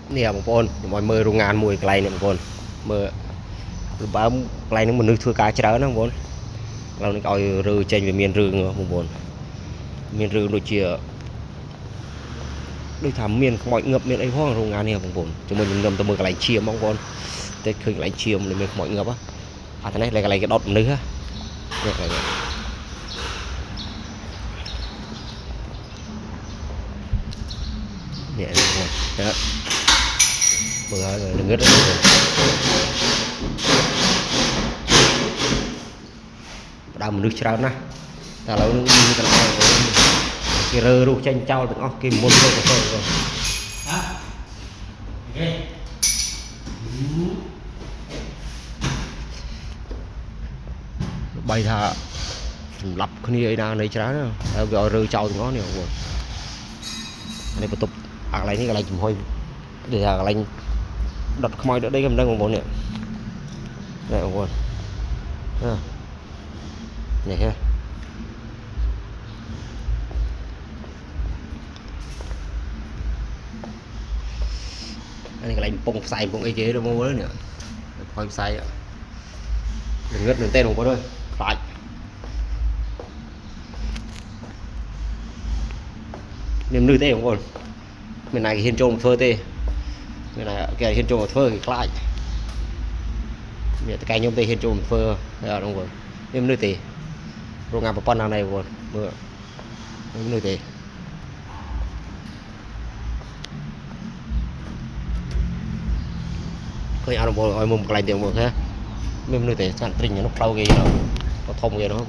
nè một con mọi mơ rung ngàn mùi cái này một con mơ báo cái nó một nước thưa cá cháo nó bốnเราเนี่ยเอาเรือเจนไปเมียนเรือเงาบนเมียนเรือโดยเชี่ยโดยทำเมียนขโมยเงือบเมียนไอ้ห้องโรงงานเนี่ยบนจะมันเงินตัวมืออะไรเชี่ยมองบนแต่คืออะไรเชี่ยมเลยเมียนขโมยเงือบอ่ะท่านนี้อะไรก็ดอดเนื้อเนี่ยอะไรเนี่ยบนนะเบื่อเลยเงือบดำnước trắng na, ta lâu nước như cái này cái rơ ruột chanh trâu từng cái môn rồi rồi, bay thà lập cái này đang này trắng nữa, rồi rơ trâu từng này rồi, này bắt tục lại cái này chùm hôi, để lại đặt khmoi đỡ đây cầm đang còn nè, này còn, này ha anh cái lạnh bông xài bông ấy chế đâu mua nữa khoai xài đừng ngất đừng tên không có thôi phải niềm nư tê không còn mình này hiên trộm phơ tê mình này cái hiên trộm phơ thì lại bây cái nhôm tê hiên trộm phơ là đúng rồi niềm nư tê rồi ngàm vào nào này rồi mưa niềm nư tê khơi ăn một mồm cái tiền một ha mình nuôi để sản tinh nó trâu gì nó thông gì đó